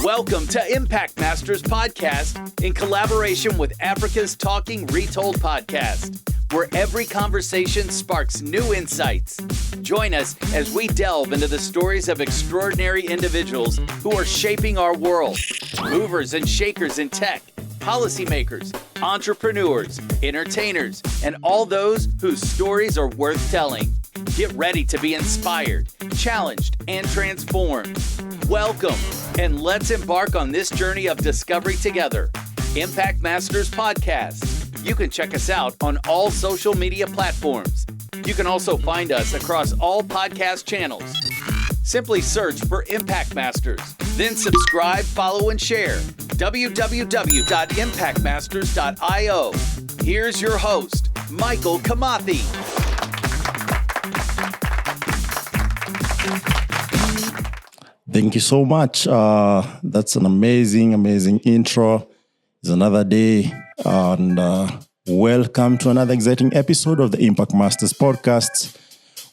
Welcome to Impact Masters Podcast in collaboration with Africa's Talking Retold Podcast, where every conversation sparks new insights. Join us as we delve into the stories of extraordinary individuals who are shaping our world. Movers and shakers in tech, policymakers, entrepreneurs, entertainers, and all those whose stories are worth telling. Get ready to be inspired, challenged, and transformed. Welcome, and let's embark on this journey of discovery together. Impact Masters Podcast. You can check us out on all social media platforms. You can also find us across all podcast channels. Simply search for Impact Masters, then subscribe, follow, and share. www.impactmasters.io. Here's your host, Michael Kamathi. Thank you so much. That's an amazing intro. It's another day, and welcome to another exciting episode of the Impact Masters Podcast,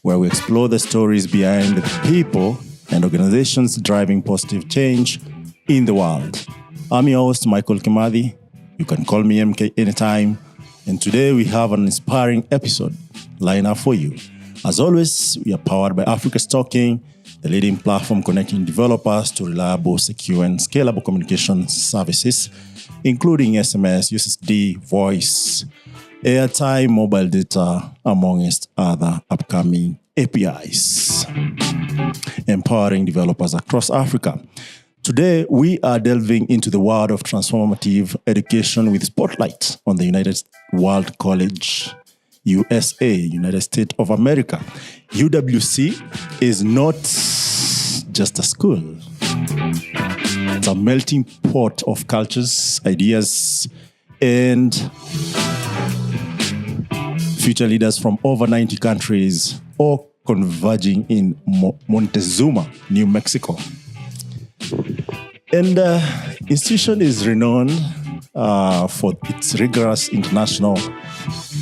where we explore the stories behind the people and organizations driving positive change in the world. I'm your host, Michael Kamathi. You can call me MK anytime. And today we have an inspiring episode lined up for you. As always, we are powered by Africa's Talking, the leading platform connecting developers to reliable, secure, and scalable communication services, including SMS, USSD, voice, airtime, mobile data, amongst other upcoming APIs, empowering developers across Africa. Today, we are delving into the world of transformative education with spotlight on the United World College USA, United States of America. UWC is not just a school. It's a melting pot of cultures, ideas, and future leaders from over 90 countries, all converging in Montezuma, New Mexico. And the institution is renowned for its rigorous International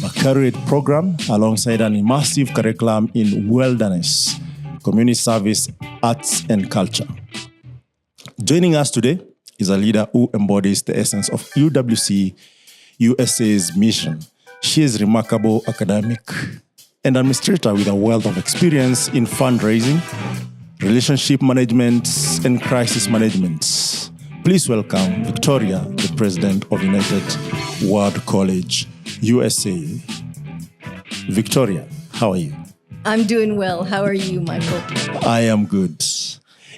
Baccalaureate program, alongside an immersive curriculum in wilderness, community service, arts, and culture. Joining us today is a leader who embodies the essence of UWC USA's mission. She is a remarkable academic and administrator with a wealth of experience in fundraising, relationship management, and crisis management. Please welcome Victoria, the president of United World College USA. Victoria, how are you? I'm doing well. How are you, Michael? I am good.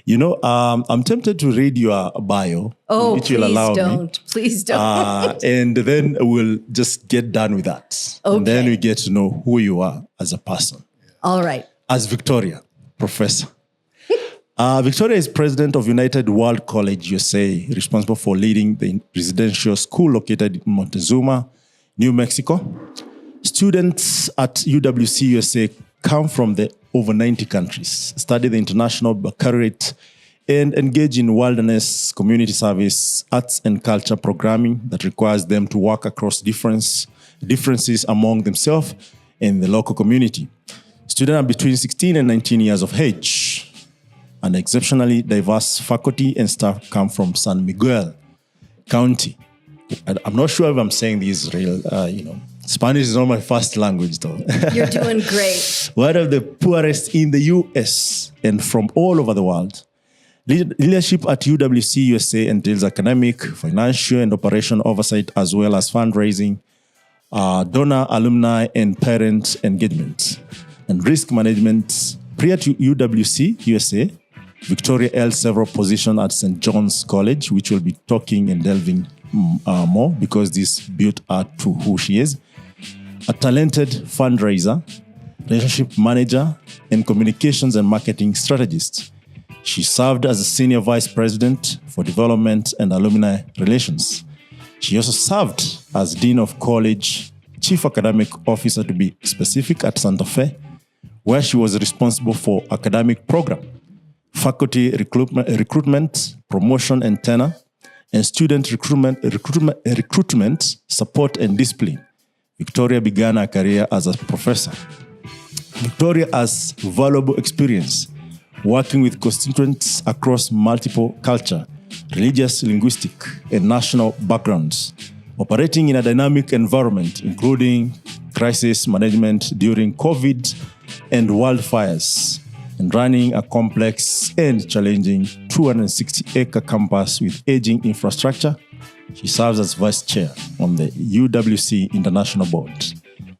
You know, I'm tempted to read your bio. Oh, which will allow me. Please don't. And then we'll just get done with that. Okay. And then we get to know who you are as a person. All right. As Victoria, professor. Victoria is president of United World College USA, responsible for leading the residential school located in Montezuma, New Mexico. Students at UWC USA come from the over 90 countries, study the International Baccalaureate, and engage in wilderness, community service, arts and culture programming that requires them to work across differences among themselves and the local community. Students are between 16 and 19 years of age. An exceptionally diverse faculty and staff come from San Miguel County. I'm not sure if I'm saying this real, Spanish is not my first language though. You're doing great. One of the poorest in the US and from all over the world. Leadership at UWC USA entails academic, financial, and operation oversight, as well as fundraising, donor, alumni, and parent engagement, and risk management. Prior to UWC USA, Victoria held several positions at St. John's College, which we'll be talking and delving more because this built her to who she is. A talented fundraiser, relationship manager, and communications and marketing strategist. She served as a senior vice president for development and alumni relations. She also served as dean of college, chief academic officer to be specific, at Santa Fe, where she was responsible for academic program, faculty recruitment, promotion and tenure, and student recruitment, support and discipline. Victoria began her career as a professor. Victoria has valuable experience working with constituents across multiple cultures, religious, linguistic, and national backgrounds, operating in a dynamic environment, including crisis management during COVID and wildfires, and running a complex and challenging 260-acre campus with aging infrastructure. She serves as vice chair on the UWC International Board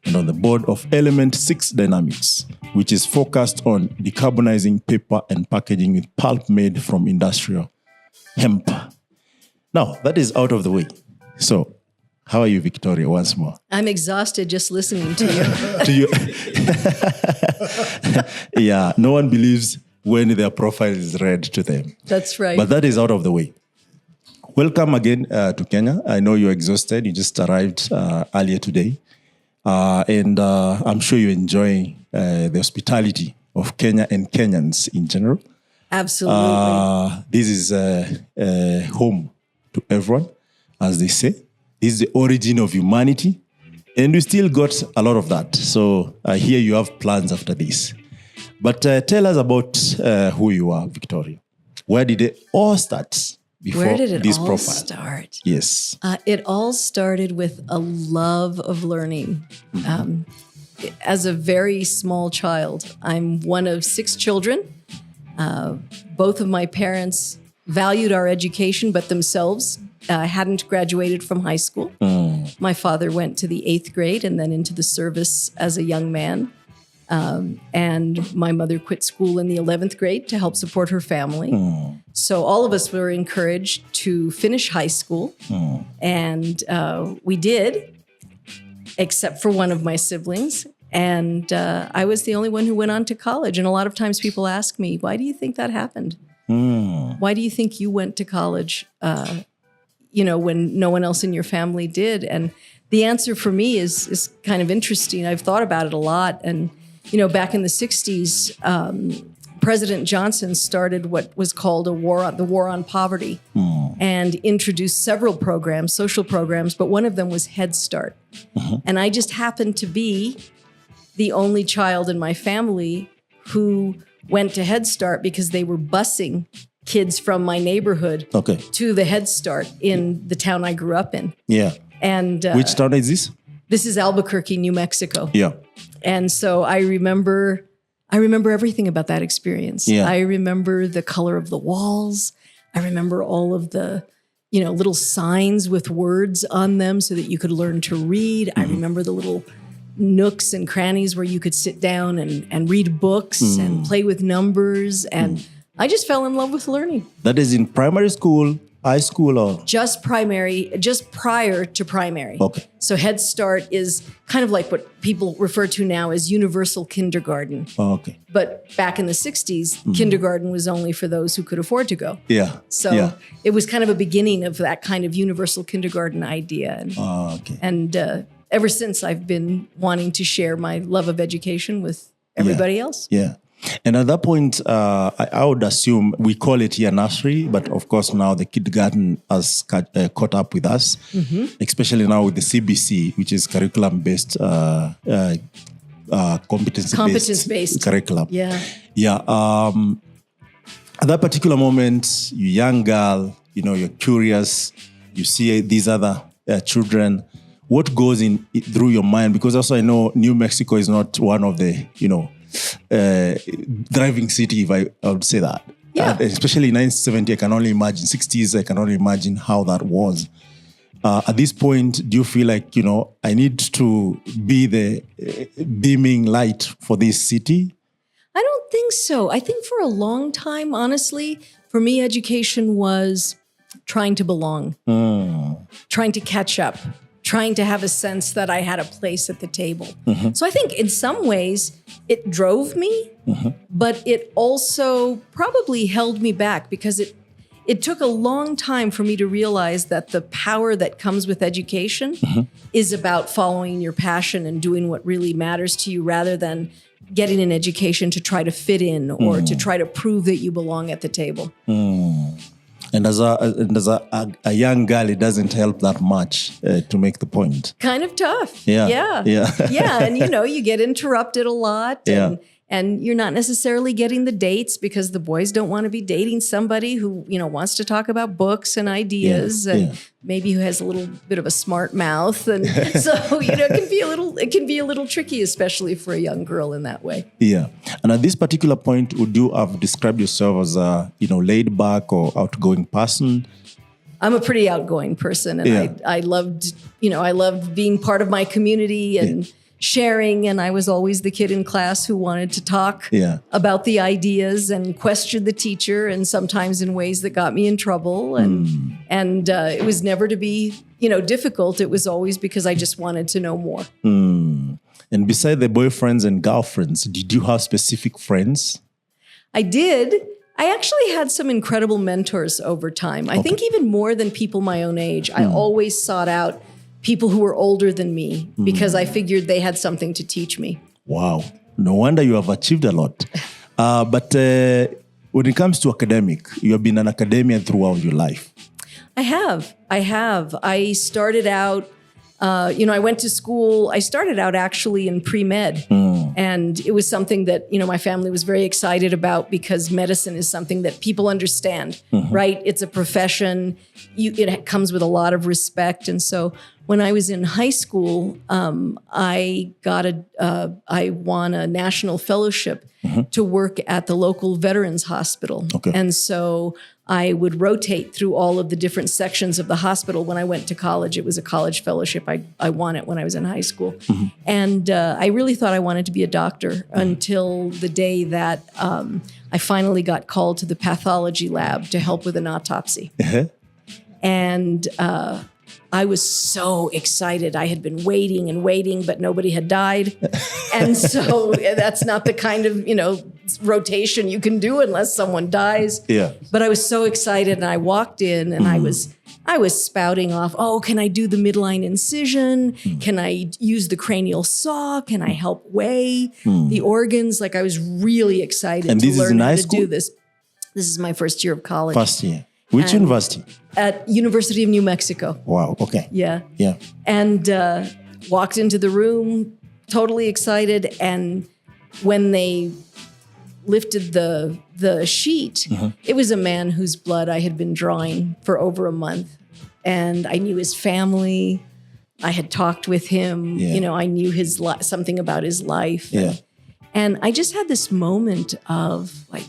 and on the board of Element 6 Dynamics, which is focused on decarbonizing paper and packaging with pulp made from industrial hemp. Now, that is out of the way. So, how are you, Victoria, once more? I'm exhausted just listening to you. To you. Yeah, no one believes when their profile is read to them. That's right. But that is out of the way. Welcome again to Kenya. I know you're exhausted. You just arrived earlier today. And I'm sure you're enjoying the hospitality of Kenya and Kenyans in general. Absolutely. This is home to everyone, as they say. This is the origin of humanity. And we still got a lot of that. So here you have plans after this. But tell us about who you are, Victoria. Where did it all start before Where did it this all profile? start? Yes. It all started with a love of learning. As a very small child, I'm one of 6 children. Both of my parents valued our education, but themselves hadn't graduated from high school. My father went to the 8th grade and then into the service as a young man. And my mother quit school in the 11th grade to help support her family. So all of us were encouraged to finish high school. And we did, except for one of my siblings. And I was the only one who went on to college. And a lot of times people ask me, why do you think that happened? Why do you think you went to college, when no one else in your family did? And the answer for me is kind of interesting. I've thought about it a lot. And, back in the 60s, President Johnson started what was called the war on poverty, and introduced several programs, social programs, but one of them was Head Start. And I just happened to be the only child in my family who went to Head Start because they were busing kids from my neighborhood to the Head Start in the town I grew up in. Yeah. And which town is this? This is Albuquerque, New Mexico. Yeah. And so I remember everything about that experience. Yeah. I remember the color of the walls. I remember all of the, little signs with words on them so that you could learn to read. I remember the little nooks and crannies where you could sit down and read books and play with numbers. And I just fell in love with learning. That is in primary school, high school, or? Just prior to primary. Okay. So Head Start is kind of like what people refer to now as universal kindergarten. Okay. But back in the 60s, kindergarten was only for those who could afford to go. Yeah. So it was kind of a beginning of that kind of universal kindergarten idea. And, and ever since, I've been wanting to share my love of education with everybody else. Yeah. And at that point, I would assume we call it here nursery, but of course now the kindergarten has caught up with us, especially now with the CBC, which is curriculum-based, competence-based curriculum. Yeah. Yeah. At that particular moment, you're a young girl, you're curious, you see these other children. What goes through your mind? Because also I know New Mexico is not one of the, driving city, if I would say that. Yeah. Especially in 1970, I can only imagine. 60s, I can only imagine how that was. At this point, do you feel like, I need to be the beaming light for this city? I don't think so. I think for a long time, honestly, for me, education was trying to belong, trying to catch up, trying to have a sense that I had a place at the table. So I think in some ways it drove me, but it also probably held me back because it took a long time for me to realize that the power that comes with education is about following your passion and doing what really matters to you rather than getting an education to try to fit in or to try to prove that you belong at the table. And as a young girl, it doesn't help that much to make the point. Kind of tough. Yeah. Yeah. And you get interrupted a lot. And you're not necessarily getting the dates because the boys don't want to be dating somebody who, wants to talk about books and ideas and maybe who has a little bit of a smart mouth. And so, it can be a little tricky, especially for a young girl in that way. Yeah. And at this particular point, would you have described yourself as a, laid back or outgoing person? I'm a pretty outgoing person, and I loved being part of my community and sharing, and I was always the kid in class who wanted to talk about the ideas and question the teacher, and sometimes in ways that got me in trouble. And it was never to be, difficult. It was always because I just wanted to know more. And beside the boyfriends and girlfriends, did you have specific friends? I did. I actually had some incredible mentors over time. I think even more than people my own age. I always sought out people who were older than me because I figured they had something to teach me. Wow. No wonder you have achieved a lot. But when it comes to academic, you have been an academician throughout your life. I have. I started out, I went to school. I started out actually in pre-med. And it was something that, my family was very excited about because medicine is something that people understand, right? It's a profession. It comes with a lot of respect. And so when I was in high school, I won a national fellowship to work at the local veterans hospital. Okay. And so I would rotate through all of the different sections of the hospital. When I went to college, it was a college fellowship. I won it when I was in high school. And I really thought I wanted to be a doctor until the day that I finally got called to the pathology lab to help with an autopsy. And I was so excited. I had been waiting, but nobody had died. And so that's not the kind of, rotation you can do unless someone dies. Yeah. But I was so excited, and I walked in and I was spouting off, can I do the midline incision? Can I use the cranial saw? Can I help weigh the organs? Like, I was really excited to learn how to do this. This is my first year of college. First year. Which university? At University of New Mexico. Wow, okay. Yeah. And walked into the room, totally excited. And when they lifted the sheet, it was a man whose blood I had been drawing for over a month. And I knew his family. I had talked with him. I knew something about his life. And I just had this moment of like,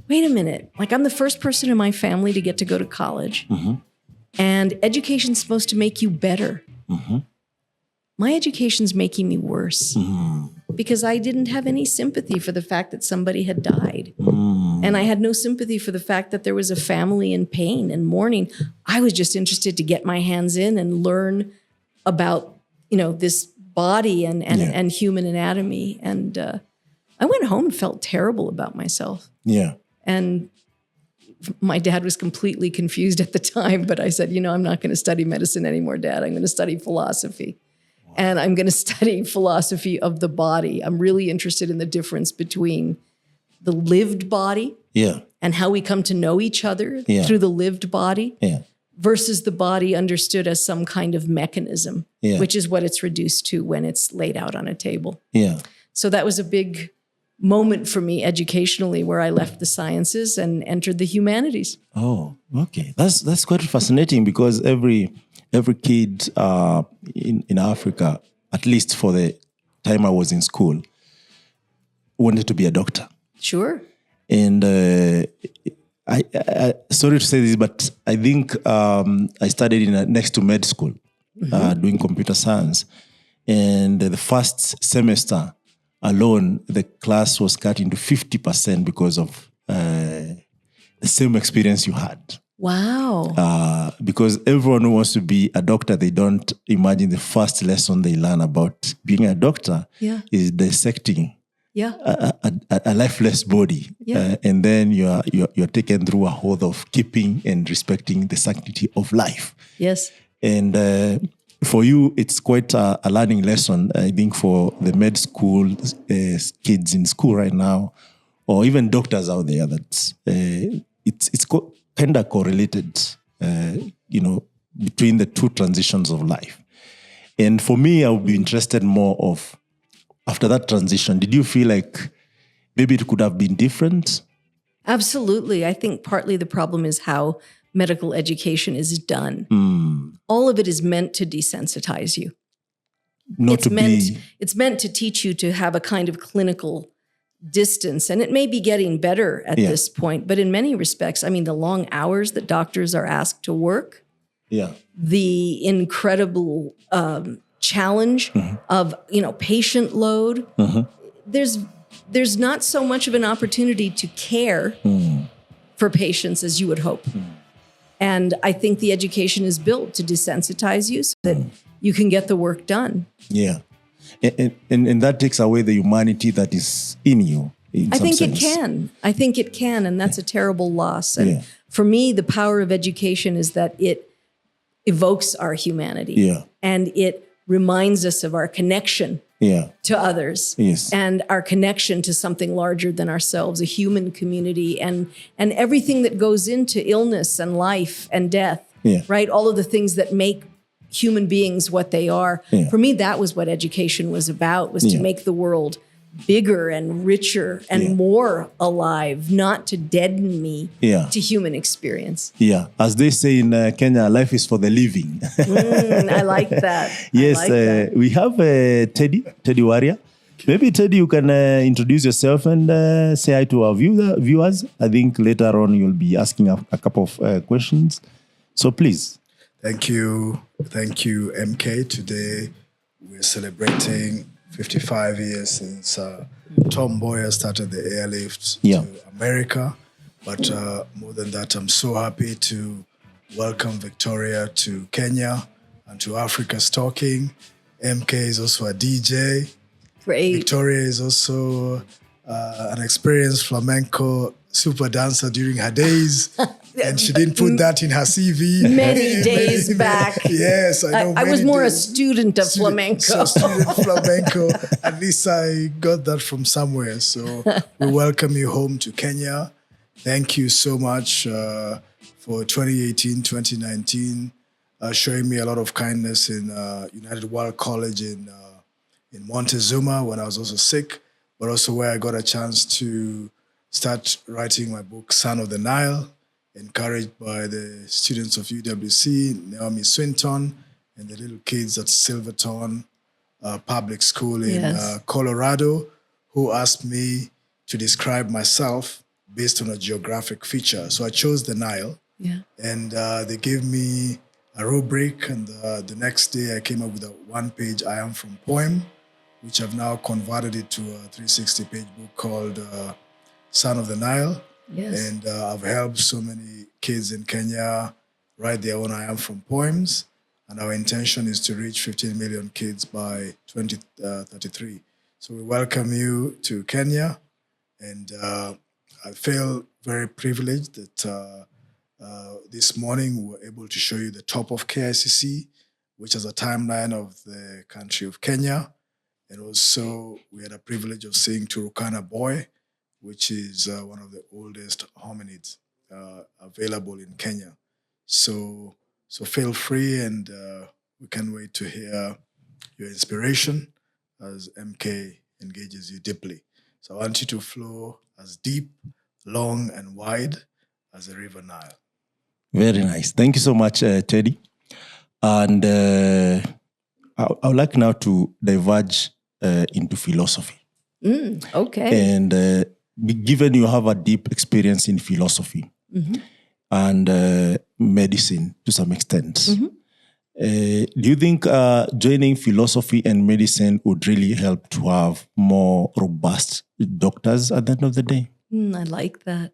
wait a minute, like, I'm the first person in my family to get to go to college. And education's supposed to make you better. My education's making me worse because I didn't have any sympathy for the fact that somebody had died. And I had no sympathy for the fact that there was a family in pain and mourning. I was just interested to get my hands in and learn about, this body and human anatomy. And I went home and felt terrible about myself. Yeah. And my dad was completely confused at the time, but I said, I'm not going to study medicine anymore, Dad. I'm going to study philosophy. Wow. And I'm going to study philosophy of the body. I'm really interested in the difference between the lived body and how we come to know each other through the lived body versus the body understood as some kind of mechanism, which is what it's reduced to when it's laid out on a table. So that was a big moment for me educationally, where I left the sciences and entered the humanities. Oh, okay. That's quite fascinating, because every kid in Africa, at least for the time I was in school, wanted to be a doctor. Sure. And I sorry to say this, but I think I studied next to med school, doing computer science. And the first semester alone, the class was cut into 50% because of the same experience you had. Wow. Because everyone who wants to be a doctor, they don't imagine the first lesson they learn about being a doctor is dissecting a lifeless body. And then you're taken through a whole of keeping and respecting the sanctity of life. Yes. And for you, it's quite a learning lesson, I think, for the med school kids in school right now, or even doctors out there, that it's kind of correlated, between the two transitions of life. And for me, I would be interested more of, after that transition, did you feel like maybe it could have been different? Absolutely. I think partly the problem is how medical education is done. All of it is meant to desensitize you. It's meant to teach you to have a kind of clinical distance, and it may be getting better at this point, but in many respects, I mean, the long hours that doctors are asked to work, the incredible challenge of, patient load, there's not so much of an opportunity to care for patients as you would hope. And I think the education is built to desensitize you so that you can get the work done. Yeah. And that takes away the humanity that is in you. I think it can. And that's a terrible loss. And for me, the power of education is that it evokes our humanity. Yeah. And it reminds us of our connection to others. Yes. And our connection to something larger than ourselves, a human community, and everything that goes into illness and life and death, right? All of the things that make human beings what they are. For me, that was what education was about, was to make the world bigger and richer and more alive, not to deaden me to human experience. Yeah. As they say in Kenya, life is for the living. I like that. Yes. We have Teddy Warrior. Maybe, Teddy, you can introduce yourself and say hi to our viewers. I think later on you'll be asking a couple of questions. So please. Thank you. Thank you, MK. Today we're celebrating 55 years since Tom Boyer started the airlift to America. But more than that, I'm so happy to welcome Victoria to Kenya and to Africa's Talking. MK is also a DJ. Great. Victoria is also an experienced flamenco super dancer during her days. And she didn't put that in her CV. Many days back. Yes, I know. I was more a student of flamenco. So student flamenco. At least I got that from somewhere. So we welcome you home to Kenya. Thank you so much for 2018, 2019, showing me a lot of kindness in United World College in Montezuma when I was also sick, but also where I got a chance to start writing my book, Son of the Nile, encouraged by the students of UWC, Naomi Swinton, and the little kids at Silverton Public School in Colorado, who asked me to describe myself based on a geographic feature. So I chose the Nile, and they gave me a rubric, and the next day I came up with a one-page I Am From poem, which I've now converted it to a 360-page book called Son of the Nile. Yes. And I've helped so many kids in Kenya write their own I Am From poems. And our intention is to reach 15 million kids by 2033. So we welcome you to Kenya. And I feel very privileged that this morning we were able to show you the top of KICC, which is a timeline of the country of Kenya. And also we had a privilege of seeing Turkana Boy, which is one of the oldest hominids available in Kenya. So feel free, and we can't wait to hear your inspiration as MK engages you deeply. So I want you to flow as deep, long, and wide as the River Nile. Very nice. Thank you so much, Teddy. And I would like now to diverge into philosophy. Okay. And given you have a deep experience in philosophy and medicine to some extent, do you think joining philosophy and medicine would really help to have more robust doctors at the end of the day? I like that.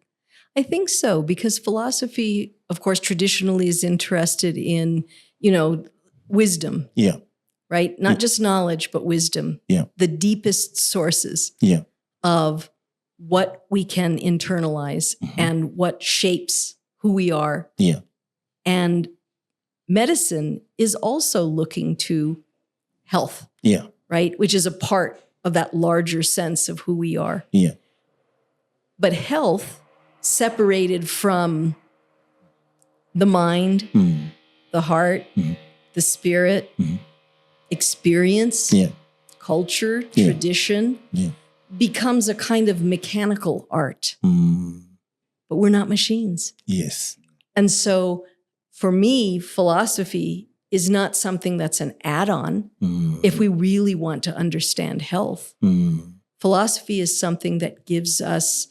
I think so, because philosophy, of course, traditionally is interested in, wisdom. Yeah. Right? Not just knowledge, but wisdom. Yeah. The deepest sources of what we can internalize and what shapes who we are. Yeah. And medicine is also looking to health. Yeah. Right? Which is a part of that larger sense of who we are. Yeah. But health separated from the mind, the heart, the spirit, experience, culture, tradition, becomes a kind of mechanical art. But we're not machines. Yes. And so for me, philosophy is not something that's an add-on if we really want to understand health. Philosophy is something that gives us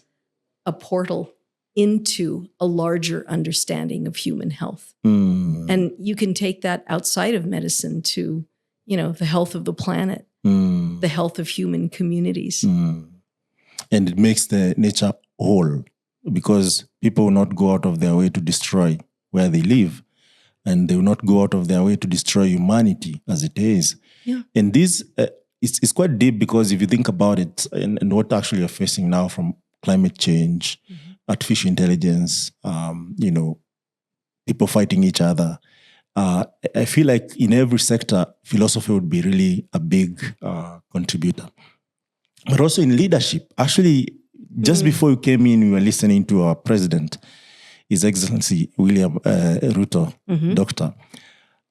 a portal into a larger understanding of human health. And you can take that outside of medicine to, the health of the planet, the health of human communities. And it makes the nature whole, because people will not go out of their way to destroy where they live, and they will not go out of their way to destroy humanity as it is. Yeah. And this, it's quite deep, because if you think about it, and what actually you're facing now from climate change, artificial intelligence, people fighting each other, I feel like in every sector, philosophy would be really a big contributor. But also in leadership, actually, just before you came in, we were listening to our president, His Excellency William Ruto, Doctor.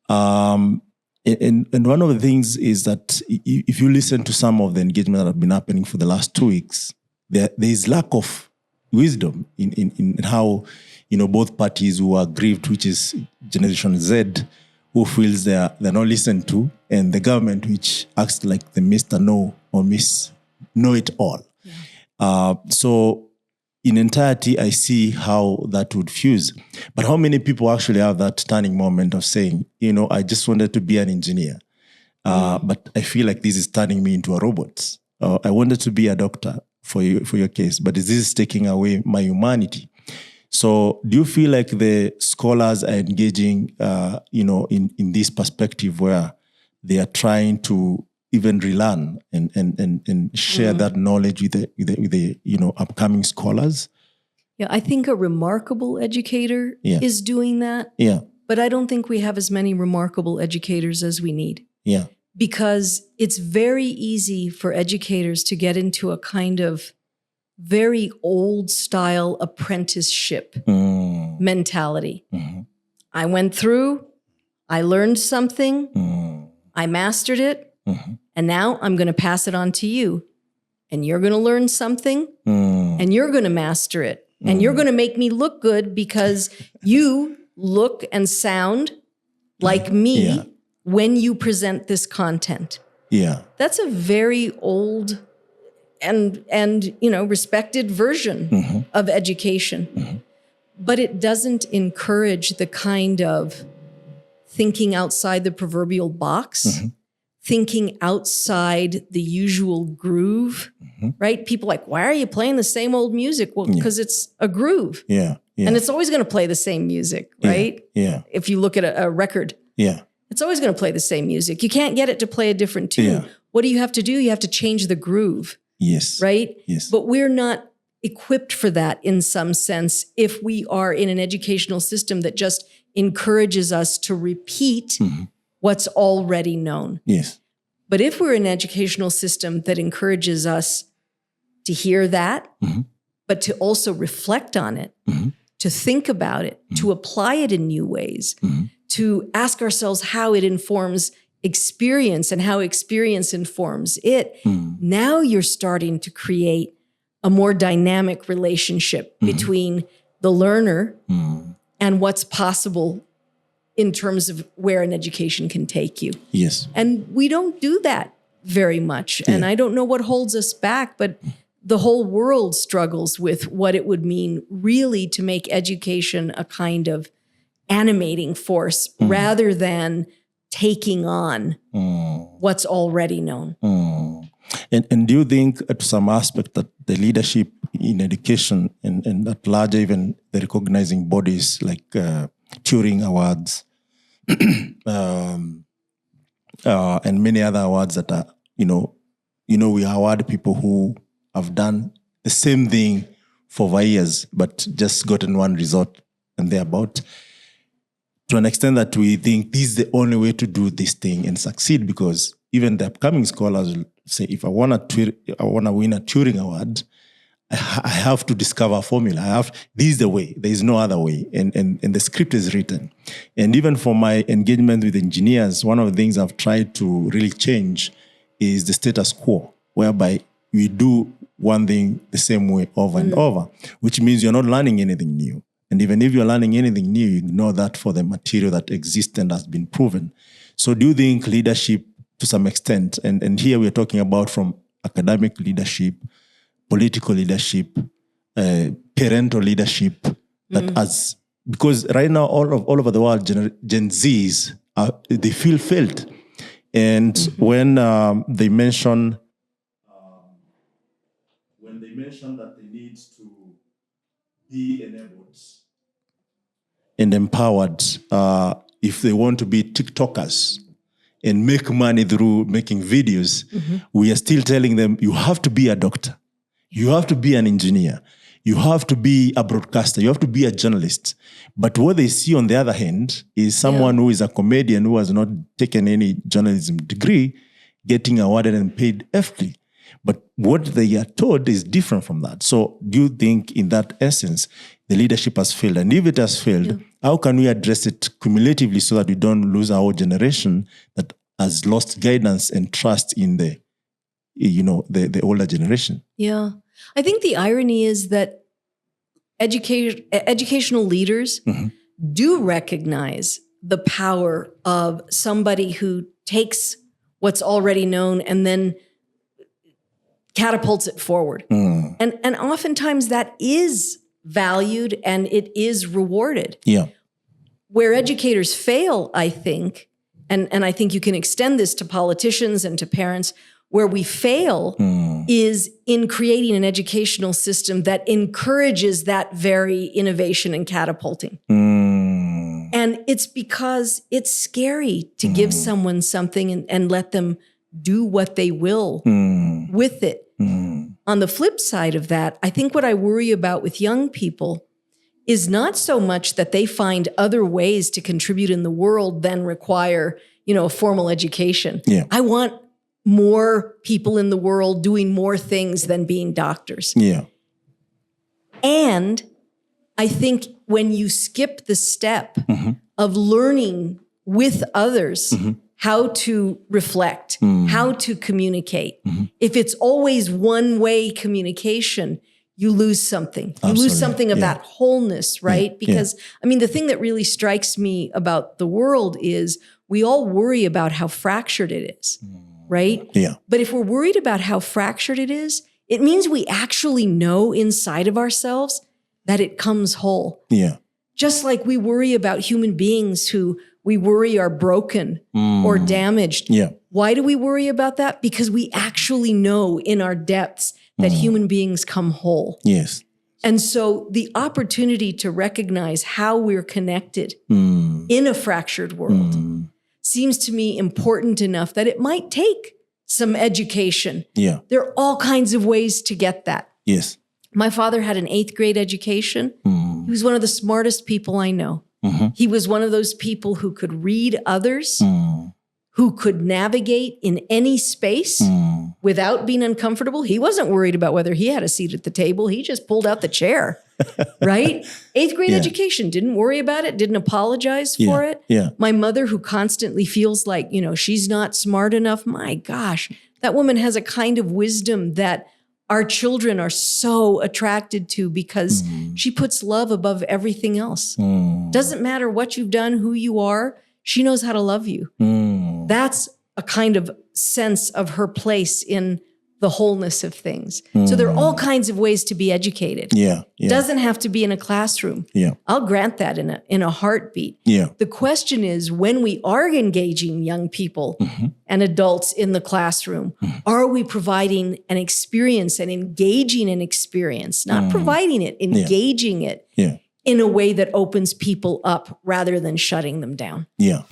And one of the things is that if you listen to some of the engagement that have been happening for the last 2 weeks, there is lack of wisdom in how, both parties who are aggrieved, which is Generation Z, who feels they're not listened to, and the government, which acts like the Mr. No or Miss Know-it-all. Yeah. So in entirety, I see how that would fuse. But how many people actually have that turning moment of saying, I just wanted to be an engineer, but I feel like this is turning me into a robot. I wanted to be a doctor for your case, but this is taking away my humanity. So do you feel like the scholars are engaging, in this perspective where they are trying to even relearn and share that knowledge with the upcoming scholars? Yeah, I think a remarkable educator is doing that. Yeah. But I don't think we have as many remarkable educators as we need. Yeah. Because it's very easy for educators to get into a kind of very old style apprenticeship mentality. I went through, I learned something, I mastered it, and now I'm going to pass it on to you. And you're going to learn something, and you're going to master it. And you're going to make me look good because you look and sound like me when you present this content. Yeah. That's a very old and respected version of education. But it doesn't encourage the kind of thinking outside the proverbial box, thinking outside the usual groove, right? People like, why are you playing the same old music? Well, because it's a groove. Yeah. And it's always going to play the same music, right? Yeah. If you look at a record, it's always going to play the same music. You can't get it to play a different tune. Yeah. What do you have to do? You have to change the groove. Yes. Right? Yes. But we're not equipped for that in some sense if we are in an educational system that just encourages us to repeat what's already known. Yes. But if we're in an educational system that encourages us to hear that, but to also reflect on it, to think about it, to apply it in new ways, to ask ourselves how it informs experience and how experience informs it, now you're starting to create a more dynamic relationship between the learner and what's possible in terms of where an education can take you. Yes. And we don't do that very much. And I don't know what holds us back, but the whole world struggles with what it would mean really to make education a kind of animating force rather than taking on what's already known. And do you think to some aspect that the leadership in education and at large, even the recognizing bodies like Turing Awards and many other awards that are, we award people who have done the same thing for years, but just gotten one result and they're about, to an extent that we think this is the only way to do this thing and succeed, because even the upcoming scholars will say, if I want to win a Turing Award, I have to discover a formula. This is the way. There is no other way. And the script is written. And even for my engagement with engineers, one of the things I've tried to really change is the status quo, whereby we do one thing the same way over and over, which means you're not learning anything new. And even if you're learning anything new, you ignore that for the material that exists and has been proven. So do you think leadership to some extent, and here we're talking about from academic leadership, political leadership, parental leadership, that because right now all over the world, Gen Zs, they feel felt. And when they mention that they need to be enabled and empowered, if they want to be TikTokers and make money through making videos, we are still telling them, you have to be a doctor. You have to be an engineer. You have to be a broadcaster. You have to be a journalist. But what they see on the other hand is someone who is a comedian who has not taken any journalism degree getting awarded and paid FD. But what they are told is different from that. So do you think in that essence, the leadership has failed? And if it has failed, how can we address it cumulatively so that we don't lose our generation that has lost guidance and trust in the older generation? Yeah. I think the irony is that educational leaders do recognize the power of somebody who takes what's already known and then catapults it forward. And oftentimes that is valued and it is rewarded. Yeah. Where educators fail, I think, and I think you can extend this to politicians and to parents, where we fail is in creating an educational system that encourages that very innovation and catapulting. And it's because it's scary to give someone something and let them do what they will with it. On the flip side of that, I think what I worry about with young people is not so much that they find other ways to contribute in the world than require, a formal education. Yeah. I want more people in the world doing more things than being doctors. Yeah. And I think when you skip the step of learning with others how to reflect, how to communicate, if it's always one-way communication, you lose something. You lose something of that wholeness, right? Because, the thing that really strikes me about the world is we all worry about how fractured it is. Right? Yeah. But if we're worried about how fractured it is, it means we actually know inside of ourselves that it comes whole. Yeah. Just like we worry about human beings who we worry are broken or damaged. Yeah. Why do we worry about that? Because we actually know in our depths that human beings come whole. Yes. And so the opportunity to recognize how we're connected in a fractured world seems to me important enough that it might take some education. Yeah. There are all kinds of ways to get that. Yes. My father had an 8th grade education. He was one of the smartest people I know. He was one of those people who could read others, who could navigate in any space without being uncomfortable. He wasn't worried about whether he had a seat at the table. He just pulled out the chair, right? 8th grade education, didn't worry about it, didn't apologize for it. Yeah. My mother, who constantly feels like, she's not smart enough. My gosh, that woman has a kind of wisdom that our children are so attracted to because she puts love above everything else. Doesn't matter what you've done, who you are, she knows how to love you. That's a kind of sense of her place in the wholeness of things. So there are all kinds of ways to be educated. Yeah. Doesn't have to be in a classroom. Yeah. I'll grant that in a heartbeat. Yeah. The question is, when we are engaging young people and adults in the classroom, are we providing an experience and engaging an experience, not providing it, engaging it in a way that opens people up rather than shutting them down? Yeah.